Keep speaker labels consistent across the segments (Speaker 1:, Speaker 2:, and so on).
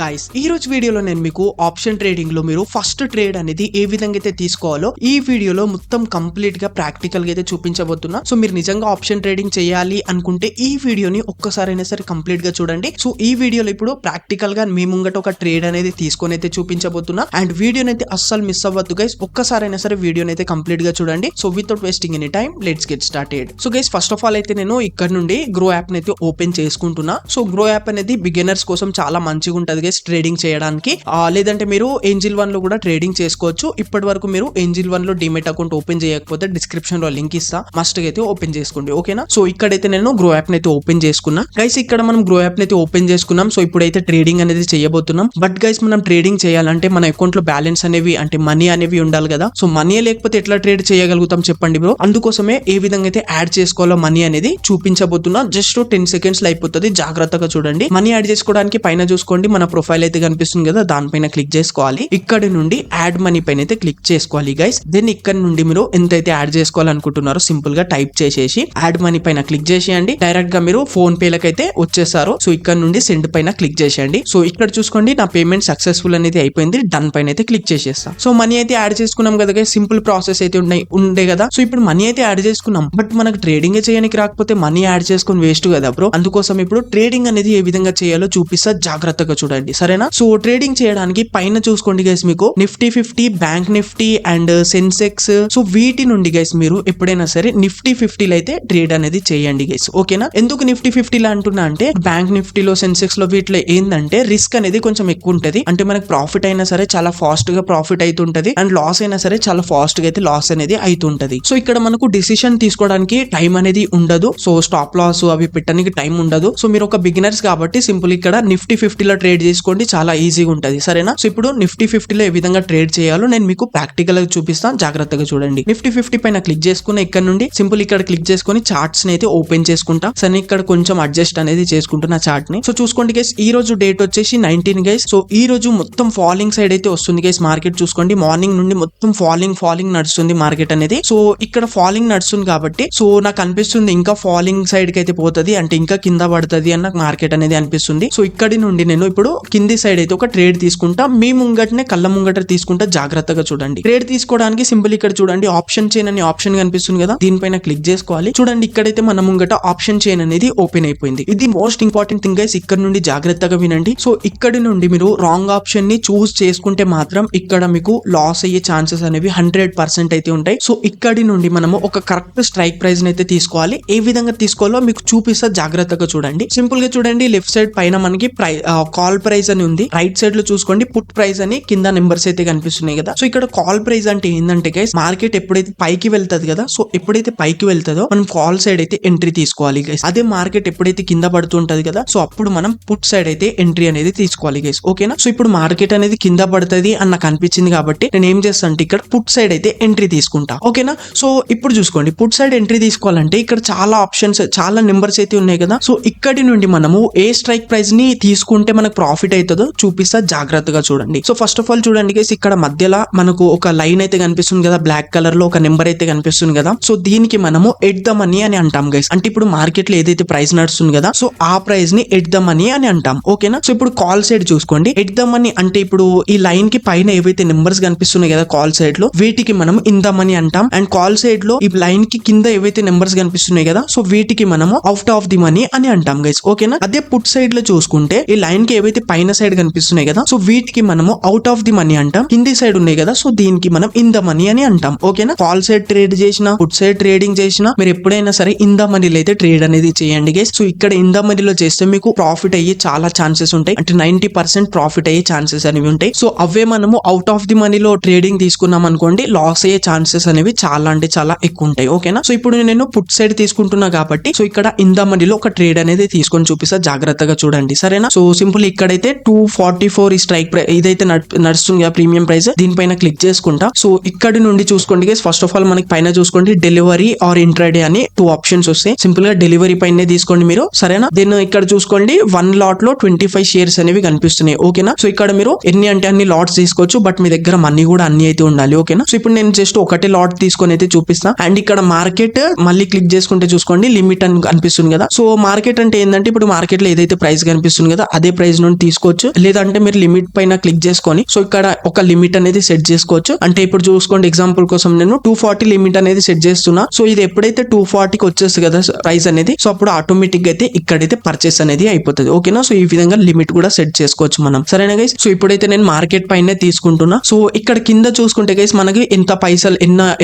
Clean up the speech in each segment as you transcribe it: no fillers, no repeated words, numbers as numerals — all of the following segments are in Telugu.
Speaker 1: గైస్ ఈ రోజు వీడియోలో నేను మీకు ఆప్షన్ ట్రేడింగ్ లో మీరు ఫస్ట్ ట్రేడ్ అనేది ఏ విధంగా అయితే తీసుకోవాలో ఈ వీడియోలో మొత్తం కంప్లీట్ గా ప్రాక్టికల్ గా అయితే చూపించబోతున్నా. సో మీరు నిజంగా ఆప్షన్ ట్రేడింగ్ చేయాలి అనుకుంటే ఈ వీడియోని ఒక్కసారైనా సరే కంప్లీట్ గా చూడండి. సో ఈ వీడియోలో ఇప్పుడు ప్రాక్టికల్ గా మీ ముంగట ఒక ట్రేడ్ అనేది తీసుకొని అయితే చూపించబోతున్నా. అండ్ వీడియోని అయితే అస్సలు మిస్ అవ్వద్దు గైస్, ఒక్కసారైనా సరే వీడియోని అయితే కంప్లీట్ గా చూడండి. So without wasting any time let's get started. So guys first of all అయితే నేను ఇక్కడ నుండి గ్రో యాప్ అయితే ఓపెన్ చేసుకుంటున్నా. సో గ్రో యాప్ అనేది బిగినర్స్ కోసం చాలా మంచిగా ఉంటది గైస్ ట్రేడింగ్ చేయడానికి. లేదంటే మీరు ఏంజిల్ 1 లో కూడా ట్రేడింగ్ చేసుకోవచ్చు. ఇప్పటి వరకు మీరు ఏంజిల్ 1 లో డిమెట్ అకౌంట్ ఓపెన్ చేయకపోతే డిస్క్రిప్షన్ లో లింక్ ఇస్తా, మస్ట్ గా అయితే ఓపెన్ చేసుకోండి. ఓకేనా? సో ఇక్కడైతే నేను గ్రో యాప్ అయితే ఓపెన్ చేసుకున్నా. గైస్ ఇక్కడ మనం గ్రో యాప్ అయితే ఓపెన్ చేసుకున్నాం. సో ఇప్పుడైతే ట్రేడింగ్ అనేది చేయబోతున్నాం. బట్ గైస్ మనం ట్రేడింగ్ చేయాలంటే మన అకౌంట్ లో బ్యాలెన్స్ అనేవి అంటే మనీ అనేవి ఉండాలి కదా. సో మనీ లేకపోతే ఎట్లా ట్రేడ్ చేయగలుగుతాం చెప్పండి బ్రో. అందుకోసమే ఏ విధంగా అయితే యాడ్ చేసుకోవాలో మనీ అనేది చూపించబోతున్నా. జస్ట్ 10 సెకండ్స్ లో అయిపోతుంది, జాగ్రత్తగా చూడండి. మనీ యాడ్ చేసుకోవడానికి పైన చూసుకోండి మన ప్రొఫైల్ అయితే కనిపిస్తుంది కదా, దానిపైన క్లిక్ చేసుకోవాలి. ఇక్కడ నుండి యాడ్ మనీ పైన అయితే క్లిక్ చేసుకోవాలి గైస్. దెన్ ఇక్కడ నుండి మీరు ఎంతైతే యాడ్ చేసుకోవాలనుకుంటున్నారో సింపుల్ గా టైప్ చేసేసి యాడ్ మనీ పైన క్లిక్ చేసేయండి. డైరెక్ట్ గా మీరు ఫోన్ పే లకైతే వచ్చేసారు. సో ఇక్కడ నుండి సెండ్ పైన క్లిక్ చేసేయండి. సో ఇక్కడ చూసుకోండి నా పేమెంట్ సక్సెస్ఫుల్ అనేది అయిపోయింది. డన్ పైన అయితే క్లిక్ చేసేస్తా. సో మనీ అయితే యాడ్ చేసుకున్నాం కదా గైస్, సింపుల్ ప్రాసెస్ అయితే ఉండే కదా. సో ఇప్పుడు మనీ అయితే యాడ్ చేసుకున్నాం, బట్ మనకు ట్రేడింగ్ చేయడానికి రాకపోతే మనీ యాడ్ చేసుకుని వేస్ట్ కదా బ్రో. అందుకోసం ఇప్పుడు ట్రేడింగ్ అనేది ఏ విధంగా చేయాలో చూపిస్తా, జాగ్రత్తగా చూడండి సరేనా. సో ట్రేడింగ్ చేయడానికి పైన చూసుకోండి గైస్, మీకు Nifty 50, bank Nifty and Sensex. So వీటి నుండి గైస్ మీరు ఎప్పుడైనా సరే నిఫ్టీ 50లో అయితే ట్రేడ్ అనేది చేయండి గైస్. ఓకేనా? ఎందుకు నిఫ్టీ 50లో అంటున్నా అంటే బ్యాంక్ నిఫ్టీలో సెన్సెక్స్ లో వీటిలో ఏంటంటే రిస్క్ అనేది కొంచెం ఎక్కువ ఉంటది. అంటే మనకు ప్రాఫిట్ అయినా సరే చాలా ఫాస్ట్ గా ప్రాఫిట్ అవుతుంటది, అండ్ లాస్ అయినా సరే చాలా ఫాస్ట్ గా అయితే లాస్ అనేది అవుతుంటది. సో ఇక్కడ మనకు డిసిషన్ తీసుకోవడానికి టైం అనేది ఉండదు. సో స్టాప్ లాస్ అవి పెట్టడానికి టైం ఉండదు. సో మీరు ఒక బిగినర్స్ కాబట్టి సింపుల్ ఇక్కడ నిఫ్టీ 50లో ట్రేడ్ చేసుకోండి, చాలా ఈజీగా ఉంటది సరేనా. సో ఇప్పుడు నిఫ్టీ 50లో ఏ విధంగా ట్రేడ్ చేయాలో నేను మీకు ప్రాక్టికల్ గా చూపిస్తాను, జాగ్రత్తగా చూడండి. నిఫ్టీ 50 పైన క్లిక్ చేసుకుని ఇక్కడ నుండి సింపుల్ ఇక్కడ క్లిక్ చేసుకుని చార్ట్స్ ని అయితే ఓపెన్ చేసుకుంటా. సరే ఇక్కడ కొంచెం అడ్జస్ట్ అనేది చేసుకుంటున్నా చార్ట్ ని. సో చూసుకోండి గైస్, ఈ రోజు డేట్ వచ్చేసి 19 గైస్. సో ఈ రోజు మొత్తం ఫాలింగ్ సైడ్ అయితే వస్తుంది గైస్. మార్కెట్ చూసుకోండి మార్నింగ్ నుండి మొత్తం ఫాలింగ్ నడుస్తుంది మార్కెట్ అనేది. సో ఇక్కడ ఫాలింగ్ నడుస్తుంది కాబట్టి సో నాకు అనిపిస్తుంది ఇంకా ఫాలింగ్ సైడ్ కి అయితే పోతుంది, అంటే ఇంకా కింద పడుతుంది అని నాకు మార్కెట్ అనేది అనిపిస్తుంది. సో ఇక్కడి నుండి నేను ఇప్పుడు కింది సైడ్ అయితే ఒక ట్రేడ్ తీసుకుంటా. మీ ముంగటనే కళ్ళ ముంగట తీసుకుంటా, జాగ్రత్తగా చూడండి. ట్రేడ్ తీసుకోవడానికి సింపుల్ ఇక్కడ చూడండి ఆప్షన్ చైన్ అనే ఆప్షన్ కనిపిస్తుంది కదా, దీనిపైన క్లిక్ చేసుకోవాలి. చూడండి ఇక్కడైతే మన ముంగట ఆప్షన్ చైన్ అనేది ఓపెన్ అయిపోయింది. ఇది మోస్ట్ ఇంపార్టెంట్ థింగ్ గైస్, ఇక్కడ నుండి జాగ్రత్తగా వినండి. సో ఇక్కడి నుండి మీరు రాంగ్ ఆప్షన్ ని చూస్ చేసుకుంటే మాత్రం ఇక్కడ మీకు లాస్ అయ్యే ఛాన్సెస్ అనేవి 100% అయితే ఉంటాయి. సో ఇక్కడి నుండి మనము ఒక కరెక్ట్ స్ట్రైక్ ప్రైస్ అయితే తీసుకోవాలి. ఏ విధంగా తీసుకోవాలో మీకు చూపిస్తా, జాగ్రత్తగా చూడండి. సింపుల్ గా చూడండి లెఫ్ట్ సైడ్ పైన మనకి కాల్ ప్రైస్ అని ఉంది, రైట్ సైడ్ లో చూసుకోండి పుట్ ప్రైస్ అని కింద నెంబర్స్ అయితే కనిపిస్తున్నాయి కదా. సో ఇక్కడ కాల్ ప్రైస్ అంటే ఏంటంటే గైస్ మార్కెట్ ఎప్పుడైతే పైకి వెళ్తుంది కదా, సో ఎప్పుడైతే పైకి వెళ్తుందో మనం కాల్ సైడ్ అయితే ఎంట్రీ తీసుకోవాలి గైస్. అదే మార్కెట్ ఎప్పుడైతే కింద పడుతుంటది కదా, సో అప్పుడు మనం పుట్ సైడ్ అయితే ఎంట్రీ అనేది తీసుకోవాలి గైస్. ఓకేనా? సో ఇప్పుడు మార్కెట్ అనేది కింద పడుతుంది అని నాకు అనిపించింది కాబట్టి నేను ఏం చేస్తాను అంటే ఇక్కడ పుట్ సైడ్ అయితే ఎంట్రీ తీసుకుంటా. ఓకేనా? సో ఇప్పుడు చూసుకోండి పుట్ సైడ్ ఎంట్రీ తీసుకోవాలంటే ఇక్కడ చాలా ఆప్షన్స్ చాలా నెంబర్స్ అయితే ఉన్నాయి కదా. సో ఇక్కడి నుండి మనము ఏ స్ట్రైక్ ప్రైస్ ని తీసుకుంటే మనకు ప్రాఫిట్ అవుతుందో చూపిస్తా, జాగ్రత్తగా చూడండి. సో ఫస్ట్ ఆఫ్ ఆల్ చూడండి గైస్, ఇక్కడ మధ్యలో మనకు ఒక లైన్ అయితే కనిపిస్తుంది కదా, బ్లాక్ కలర్ లో ఒక నెంబర్ అయితే కనిపిస్తుంది కదా. సో దీనికి మనము ఎట్ ద మనీ అని అంటాం గైస్. అంటే ఇప్పుడు మార్కెట్ లో ఏదైతే ప్రైస్ నడుస్తుంది కదా, సో ఆ ప్రైస్ ని ఎట్ ద మనీ అని అంటాం. ఓకేనా? సో ఇప్పుడు కాల్ సైడ్ చూసుకోండి ఎట్ ద మనీ అంటే ఇప్పుడు ఈ లైన్ కి పైన ఏవైతే నెంబర్స్ కనిపిస్తున్నాయి కదా కాల్ సైడ్ లో, వీటికి మనం ఇన్ ద మనీ అంటాం. అండ్ కాల్ సైడ్ లో ఈ లైన్ కి కింద ఏవైతే నెంబర్స్ కనిపిస్తున్నాయి కదా, సో వీటికి మనము అవుట్ ఆఫ్ ది మనీ అని అంటాం గైస్. ఓకేనా? అదే పుట్ సైడ్ లో చూసుకుంటే ఈ లైన్ కి ఏవైతే పైన సైడ్ కనిపిస్తున్నాయి కదా, సో వీటికి మనము అవుట్ ఆఫ్ ది మనీ అంటాం. కింది సైడ్ ఉన్నాయి కదా, సో దీనికి మనం ఇన్ ద మనీ అని అంటాం. ఓకేనా? కాల్ సైడ్ ట్రేడ్ చేసినా పుట్ సైడ్ ట్రేడింగ్ చేసినా మీరు ఎప్పుడైనా సరే ఇన్ ద మనీలో అయితే ట్రేడ్ అనేది చేయండి గైస్. సో ఇక్కడ ఇన్ ద మనీలో చేస్తే మీకు ప్రాఫిట్ అయ్యే చాలా ఛాన్సెస్ ఉంటాయి, అంటే 90% ప్రాఫిట్ అయ్యే ఛాన్సెస్ అనేవి ఉంటాయి. సో అవే మనము అవుట్ ఆఫ్ ది మనీలో ట్రేడింగ్ తీసుకున్నాం అనుకోండి, లాస్ అయ్యే ఛాన్సెస్ అనేవి చాలా అంటే చాలా ఎక్కువ ఉంటాయి. ఓకేనా? సో ఇప్పుడు నేను పుట్ సైడ్ తీసుకుంటున్నా కాబట్టి సో ఇక్కడ ఇన్ ద మనీలో ఒక ట్రేడ్ అనేది తీసుకొని చూపిస్తా, జాగ్రత్తగా చూడండి సరేనా. సో సింపుల్ ఇక్కడైతే 244 ఈ స్ట్రైక్ ప్రైస్ ఇదైతే నడుస్తుంది కదా ప్రీమియం ప్రైస్, దీనిపైన క్లిక్ చేసుకుంటా. సో ఇక్కడ నుండి చూసుకోండి గైస్, ఫస్ట్ ఆఫ్ ఆల్ మనకి పైన చూసుకోండి డెలివరీ ఆర్ ఇంట్రాడే అని 2 ఆప్షన్స్ వస్తాయి. సింపుల్ గా డెలివరీ పైన తీసుకోండి మీరు సరేనా. దెన్ ఇక్కడ చూసుకోండి 1 లాట్ లో 25 షేర్స్ అనేవి కనిపిస్తున్నాయి. ఓకేనా? సో ఇక్కడ మీరు ఎన్ని అంటే అన్ని లాట్స్ తీసుకోవచ్చు, బట్ మీ దగ్గర మనీ కూడా అన్ని అయితే ఉండాలి. ఓకేనా? సో ఇప్పుడు నేను జస్ట్ ఒకటే లాట్ తీసుకొని అయితే చూపిస్తా. అండ్ ఇక్కడ మార్కెట్ మళ్ళీ క్లిక్ చేసుకుంటే చూసుకోండి లిమిట్ అని కనిపిస్తుంది కదా. సో మార్కెట్ అంటే ఏంటంటే ఇప్పుడు మార్కెట్ లో ఏదైతే ప్రైస్ కనిపిస్తుంది కదా అదే ప్రైస్ నుండి తీసుకోవచ్చు, లేదంటే మీరు లిమిట్ పైన క్లిక్ చేసుకొని సో ఇక్కడ ఒక లిమిట్ అనేది సెట్ చేసుకోవచ్చు. అంటే ఇప్పుడు చూసుకోండి, ఎగ్జాంపుల్ కోసం నేను 240 లిమిట్ అనేది సెట్ చేస్తున్నా. సో ఇది ఎప్పుడైతే 240కి వచ్చేస్తుంది కదా ప్రైస్ అనేది, సో అప్పుడు ఆటోమేటిక్ గా అయితే ఇక్కడైతే పర్చేస్ అనేది అయిపోతుంది. ఓకేనా, సో ఈ విధంగా లిమిట్ కూడా సెట్ చేసుకోవచ్చు మనం. సరేనా గైస్, సో ఇప్పుడైతే నేను మార్కెట్ పైన తీసుకుంటున్నా. సో ఇక్కడ కింద చూసుకుంటే గైస్ మనకి ఎంత పైసలు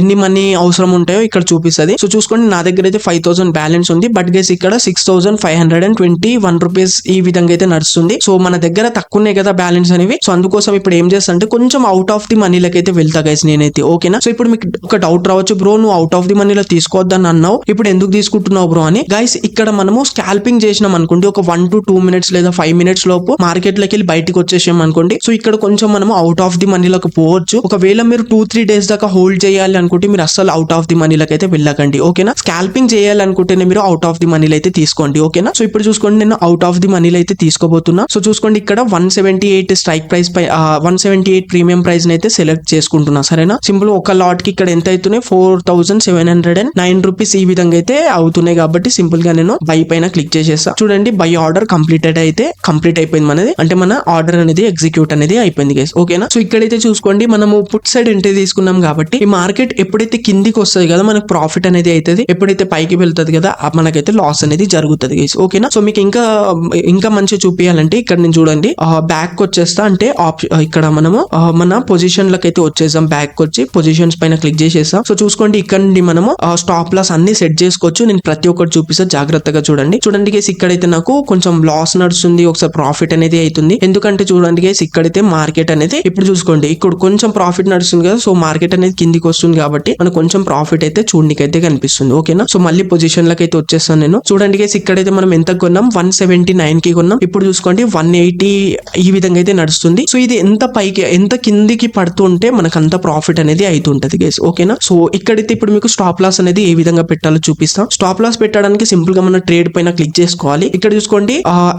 Speaker 1: ఎన్ని మనీ అవసరం ఉంటాయో ఇక్కడ చూపిస్తుంది. సో చూసుకోండి, నా దగ్గర అయితే 5000 బ్యాలెన్స్ ఉంది. బట్ గైస్ ఇక్కడ 6521 రూపీస్ ఈ విధంగా అయితే నడుస్తుంది. సో మన దగ్గర తక్కువనే కదా బ్యాలెన్స్ అనేవి. సో అందుకోసం ఇప్పుడు ఏం చేస్తా అంటే కొంచెం అవుట్ ఆఫ్ ది మనీలకి అయితే వెళ్తా గైస్ నేనైతే. ఓకేనా, సో ఇప్పుడు మీకు ఒక డౌట్ రావచ్చు, బ్రో నువ్వు అవుట్ ఆఫ్ ది మనీలో తీసుకోవద్దని అన్నావు, ఇప్పుడు ఎందుకు తీసుకుంటున్నావు బ్రో అని. గైస్ ఇక్కడ మనము స్కాల్పింగ్ చేసినాం అనుకోండి, ఒక 1 to 2 minutes లేదా 5 minutes లోపు మార్కెట్ లోకి వెళ్ళి బయటకు వచ్చేసాం అనుకోండి. సో ఇక్కడ కొంచెం మనము అవుట్ ఆఫ్ ది మనీలోకి పోవచ్చు. ఒకవేళ మీరు 2-3 days దాకా హోల్డ్ చేయాలి అనుకుంటే మీరు అస్సలు అవుట్ ఆఫ్ ది మనీలోకి అయితే వెళ్ళకండి. ఓకేనా, స్కాల్పింగ్ చేయాలనుకుంటేనే మీరు అవుట్ ఆఫ్ ది మనీలో అయితే తీసుకోండి. ఓకేనా, సో ఇప్పుడు చూసుకోండి నేను అవుట్ ఆఫ్ ది మనీలో అయితే తీసుకోబోతున్నా. సో చూసుకోండి ఇక్కడ 178 స్ట్రైక్ ప్రైస్ పై 178 ప్రీమియం ప్రైస్ అయితే సెలెక్ట్ చేసుకుంటున్నా. సరేనా, సింపుల్ ఒక లాట్ కి ఇక్కడ ఎంత అవుతున్నాయి 4709 రూపీస్ ఈ విధంగా అయితే అవుతున్నాయి. కాబట్టి సింపుల్ గా నేను బై పైన క్లిక్ చేసేస్తా. చూడండి బై ఆర్డర్ కంప్లీట్ అయిపోయింది మనది, అంటే మన ఆర్డర్ అనేది ఎగ్జిక్యూట్ అనేది అయిపోయింది గైస్. ఓకేనా, సో ఇక్కడైతే చూసుకోండి మనము పుట్ సైడ్ ఎంట్రీ తీసుకున్నాం కాబట్టి ఈ మార్కెట్ ఎప్పుడైతే కిందికి వస్తుంది కదా మనకు ప్రాఫిట్ అనేది అవుతుంది, ఎప్పుడైతే పైకి వెళ్తుంది కదా మనకైతే లాస్ అనేది జరుగుతుంది గైస్. ఓకేనా, సో మీకు ఇంకా మంచిగా చూపించాలంటే ఇక్కడ నేను చూడండి బ్యాక్ వచ్చేస్తా. అంటే ఇక్కడ మనము మన పొజిషన్ లకు అయితే వచ్చేసాం. బ్యాక్ వచ్చి పొజిషన్స్ పైన క్లిక్ చేసేస్తాం. సో చూసుకోండి ఇక్కడ నుండి మనము స్టాప్ లాస్ అన్ని సెట్ చేసుకోవచ్చు. నేను ప్రతి ఒక్కటి చూపిస్తా, జాగ్రత్తగా చూడండి గైస్. ఇక్కడైతే నాకు కొంచెం లాస్ నడుస్తుంది, ఒకసారి ప్రాఫిట్ అనేది అవుతుంది. ఎందుకంటే చూడండి గైస్ ఇక్కడైతే మార్కెట్ అనేది ఇప్పుడు చూసుకోండి ఇక్కడ కొంచెం ప్రాఫిట్ నడుస్తుంది కదా, సో మార్కెట్ అనేది కిందికి వస్తుంది కాబట్టి మనకు కొంచెం ప్రాఫిట్ అయితే చూడనికైతే కనిపిస్తుంది. ఓకేనా, సో మళ్ళీ పొజిషన్ లకి అయితే వచ్చేస్తాను నేను. చూడండి గైస్ ఇక్కడైతే మనం ఎంత కొన్నాం 179 కి కొన్నాం. ఇప్పుడు చూసుకోండి 180 ఈ విధంగా అయితే నడుస్తుంది. సో ఇది ఎంత కిందికి పడుతుంటే మనకు అంత ప్రాఫిట్ అనేది అవుతుంటది గైస్. ఓకేనా, సో ఇక్కడైతే ఇప్పుడు మీకు స్టాప్ లాస్ అనేది ఏ విధంగా పెట్టాలో చూపిస్తాం. స్టాప్ లాస్ పెట్టడానికి సింపుల్ గా మన ట్రేడ్ పైన క్లిక్ చేసుకోవాలి. ఇక్కడ చూసుకోండి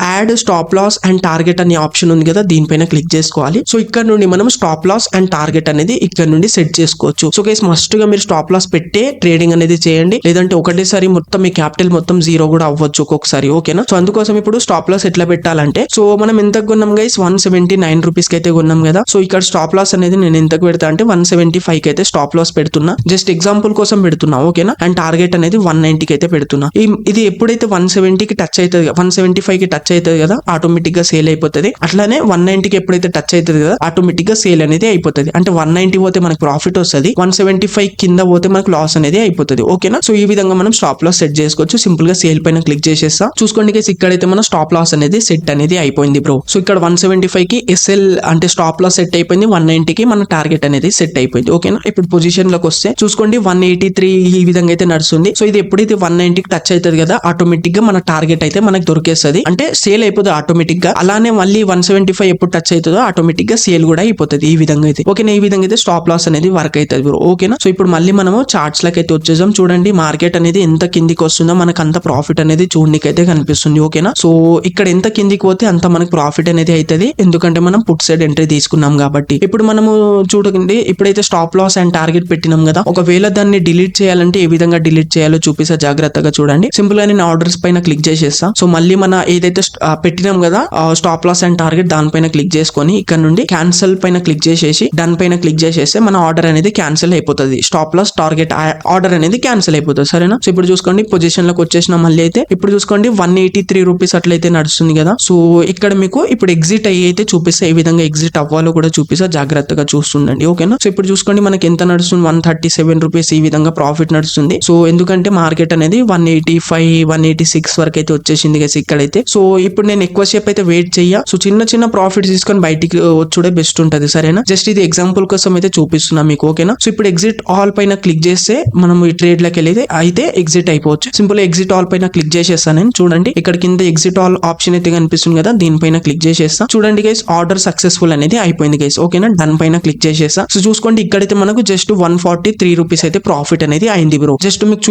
Speaker 1: add stop loss and target అనే ఆప్షన్ ఉంది కదా, దీనిపైన క్లిక్ చేసుకోవాలి. సో ఇక్కడ నుండి మనం స్టాప్ లాస్ అండ్ టార్గెట్ అనేది ఇక్కడ నుండి సెట్ చేసుకోవచ్చు. సో గైస్ మస్ట్ గా మీరు స్టాప్ లాస్ పెట్టే ట్రేడింగ్ అనేది చేయండి, లేదంటే ఒకటేసారి మొత్తం మీ క్యాపిటల్ మొత్తం జీరో కూడా అవ్వచ్చు ఒక్కొక్కసారి. ఓకేనా, సో అందుకోసం ఇప్పుడు స్టాప్ లాస్ ఎట్లా పెట్టాలంటే, సో మనం ఎంత కొన్నాం గైస్ 179 రూపీస్ కి అయితే కొన్నాం కదా. సో ఇక్కడ స్టాప్ లాస్ అనేది నేను ఎంతకు పెడతా అంటే 175 కి అయితే స్టాప్ లాస్ పెడుతున్నా, జస్ట్ ఎగ్జాంపుల్ కోసం పెడుతున్నా. ఓకేనా, అండ్ టార్గెట్ అనేది 190 కి అయితే పెడుతున్నా. ఇది ఎప్పుడైతే 170 కి టచ్ అవుతుంది 175 కి టచ్ అవుతుంది కదా ఆటోమేటిక్ గా సేల్ అయిపోతుంది. అట్లానే 190 కి ఎప్పుడైతే టచ్ అవుతుంది కదా ఆటోమేటిక్ గా సేల్ అనేది అయిపోతుంది. అంటే 190 పోతే మనకు ప్రాఫిట్ వస్తుంది, 175 కింద పోతే మనకు లాస్ అనేది అయిపోతుంది. ఓకేనా, సో ఈ విధంగా మనం స్టాప్ లాస్ సెట్ చేసుకోవచ్చు. సింపుల్ గా సేల్ పైన క్లిక్ చేసేస్తా. చూసుకోండి గైస్ ఇక్కడైతే మన స్టాప్ లాస్ అనేది సెట్ అనేది అయిపోయింది బ్రో. సో ఇక్కడ 175 కి ఎస్ఎల్ అంటే స్టాప్ లాస్ సెట్ అయిపోయింది, 190 కి మన టార్గెట్ అనేది సెట్ అయిపోయింది. ఓకేనా, ఇప్పుడు పొజిషన్ లోకి వస్తే చూసుకోండి 183 ఈ విధంగా అయితే నడుస్తుంది. సో ఇది ఎప్పుడైతే 190 కి టచ్ అవుతుంది కదా ఆటోమేటిక్ గా మన టార్గెట్ అయితే మనకు దొరికేస్తుంది, అంటే సేల్ అయిపోతుంది ఆటోమేటిక్ గా. అలానే మళ్ళీ 175 ఎప్పుడు టచ్ అవుతుందో ఆటోమేటిక్ గా సేల్ కూడా అయిపోతుంది ఈ విధంగా అయితే. ఓకేనా, ఈ విధంగా అయితే స్టాప్ లాస్ అనేది వర్క్ అవుతుంది బ్రో. ఓకేనా, సో ఇప్పుడు మళ్ళీ మనము చార్ట్స్ లకి అయితే వచ్చేసాం. చూడండి మార్కెట్ అనేది ఎంత కిందికి వస్తుందో మనకు అంత ప్రాఫిట్ అనేది చూడనికైతే కనిపిస్తుంది. ఓకేనా, సో ఇక్కడ ఎంత కిందికి పోతే అంత మనకు ప్రాఫిట్ అనేది అవుతుంది, ఎందుకంటే మనం పుట్ సైడ్ ఎంట్రీ తీసుకున్నాం కాబట్టి. ఇప్పుడు మనము చూడండి ఇప్పుడైతే స్టాప్ లాస్ అండ్ టార్గెట్ పెట్టినాం కదా, ఒకవేళ దాన్ని డిలీట్ చేయాలంటే ఏ విధంగా డిలీట్ చేయాలో చూపిస్తా, జాగ్రత్తగా చూడండి. సింపుల్ గా నేను ఆర్డర్స్ పైన క్లిక్ చేసేస్తా. సో మళ్ళీ మన ఏదైతే పెట్టినాం కదా స్టాప్ లాస్ అండ్ టార్గెట్ దానిపైన క్లిక్ చేసుకొని ఇక్కడ నుండి క్యాన్సిల్ పైన క్లిక్ చేసేసి దాని పైన క్లిక్ చేసేస్తే మన ఆర్డర్ అనేది క్యాన్సిల్ అయిపోతుంది. స్టాప్ లాస్ టార్గెట్ ఆర్డర్ అనేది క్యాన్సిల్ అయిపోతుంది. సరేనా, సో ఇప్పుడు చూసుకోండి పొజిషన్ లోకి వచ్చేసిన మళ్ళీ అయితే ఇప్పుడు చూసుకోండి 183 రూపీస్ అట్లయితే నడుస్తుంది కదా. సో ఇక్కడ మీకు ఇప్పుడు ఎగ్జిట్ అయితే చూపిస్తే ఏ విధంగా ఎగ్జిట్ అవ్వాలో కూడా చూపిస్తా, జాగ్రత్తగా చూస్తుండండి. ఓకేనా, సో ఇప్పుడు చూసుకోండి మనకి ఎంత నడుస్తుంది 137 రూపీస్ ఈ విధంగా ప్రాఫిట్ నడుస్తుంది. సో ఎందుకంటే మార్కెట్ అనేది 185 186 వరకు అయితే వచ్చేసింది కదా ఇక్కడైతే. సో ఇప్పుడు నేను ఎక్కువసేపు అయితే వెయిట్ చెయ్య. సో చిన్న ప్రాఫిట్స్ తీసుకొని బయటికి వచ్చుడే బెస్ట్ ఉంటది. సరేనా, జస్ట్ ఇది ఎగ్జాంపుల్ కోసం అయితే చూపిస్తున్నా మీకు. ఓకేనా, సో ఇప్పుడు ఎగ్జిట్ ఆల్ పైన క్లిక్ చేస్తే మనం ఈ ట్రేడ్ లకి వెళ్ళి అయితే ఎగ్జిట్ అయిపోవచ్చు. సింపుల్ ఎగ్జిట్ ఆల్ పైన క్లిక్ చేసేస్తాను నేను. చూడండి ఇక్కడ కింద ఎగ్జిట్ ఆల్ ఆప్షన్ అయితే కనిపిస్తుంది కదా, దీనిపైన క్లిక్ చేసేస్తా. చూడండి గైస్ ఆర్డర్ సక్సెస్ఫుల్ అనేది అయిపోయింది గైస్. ఓకేనా, డన్ పైన క్లిక్ చేసేస్తా. సో చూసుకోండి ఇక్కడైతే మనకు జస్ట్ 143 రూపీస్ అయితే ప్రాఫిట్ అనేది అయింది బ్రో. జస్ట్ మీకు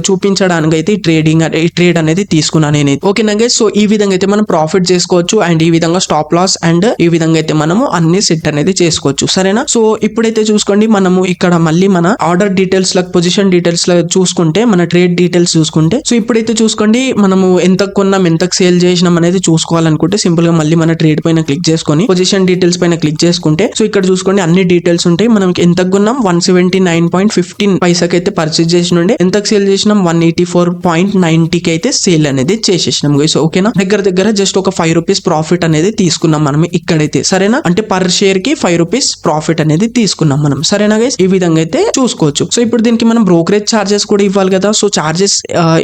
Speaker 1: చూపించడానికి అయితే ఈ ట్రేడ్ అనేది తీసుకున్నా నేనైతే. ఓకేనా గైస్, సో ఈ విధంగా అయితే మనం ప్రాఫిట్ చేసుకోవచ్చు అండ్ ఈ విధంగా స్టాప్ లాస్ అండ్ ఈ విధంగా అయితే మనము అన్ని సెట్ అనేది చేసుకోవచ్చు. సరేనా, సో ఇప్పుడైతే చూసుకోండి మనము ఇక్కడ మళ్ళీ మన ఆర్డర్ డీటెయిల్స్ లకు పొజిషన్ డీటెయిల్స్ లకు చూసుకుంటే మన ట్రేడ్ డీటెయిల్స్ చూసుకుంటే సో ఇప్పుడైతే చూసుకోండి మనము ఎంత కొన్నాం ఎంత సేల్ చేసినాం అనేది చూసుకోవాలనుకుంటే సింపుల్ గా మళ్ళీ మన ట్రేడ్ పైన క్లిక్ చేసుకొని పొజిషన్ డీటెయిల్స్ పైన క్లిక్ చేసుకుంటే సో ఇక్కడ చూసుకోండి అన్ని డీటెయిల్స్ ఉంటాయి. మనం ఎంత కొన్నాం 179.15 పైసకి అయితే పర్చేజ్ చేసినుండే, ఎంతకు సేల్ చేసినాం 184.90 కి అయితే సేల్ అనేది చేసేసినాం గైస్. ఓకేనా, దగ్గర జస్ట్ ఒక 5 రూపీస్ ప్రాఫిట్ అనేది తీసుకున్నాం మనం ఇక్కడైతే. సరేనా, అంటే పర్ షేర్ కి 5 రూపీస్ ప్రాఫిట్ అనేది తీసుకున్నాం మనం. సరేనా గైస్, ఈ విధంగా అయితే చూసుకోవచ్చు. సో ఇప్పుడు దీనికి మనం బ్రోకరేజ్ చార్జెస్ కూడా ఇవ్వాలి కదా. సో చార్జెస్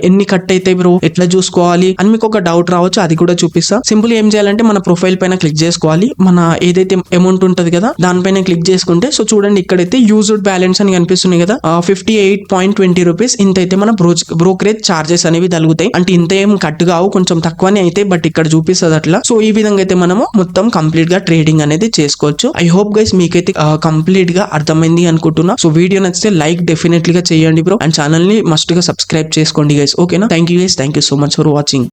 Speaker 1: ఎన్ని కట్ అయితే బ్రో ఎట్లా చూసుకోవాలి అని మీకు ఒక డౌట్ రావచ్చు, అది కూడా చూపిస్తా. సింపుల్ ఏం చేయాలంటే మన ప్రొఫైల్ పైన క్లిక్ చేసుకోవాలి, మన ఏదైతే అమౌంట్ ఉంటది కదా దానిపైన క్లిక్ చేసుకుంటే సో చూడండి ఇక్కడైతే యూజ్డ్ బ్యాలెన్స్ అని కనిపిస్తున్నాయి కదా, 58.20 రూపీస్ ఇంత అయితే మన బ్రోకరేజ్ చార్జెస్ అనేవి తగులుతాయి. అంటే ఇంత ఏం కట్ కావు, కొంచెం తక్కువనే అయితే, బట్ ఇక్కడ చూపిస్తుంది అట్లా. సో ఈ విధంగా అయితే మనము మొత్తం కంప్లీట్ గా ట్రేడింగ్ అనేది చేసుకోవచ్చు. ఐ హోప్ గైస్ మీకైతే కంప్లీట్ గా అర్థమైంది అనుకుంటున్నా. సో వీడియో నచ్చితే లైక్ డెఫినెట్లీ గా చేయండి బ్రో, అండ్ ఛానల్ ని మస్ట్ గా సబ్స్క్రైబ్ చేసుకోండి గైస్. ఓకేనా, thank you guys, thank you so much for watching.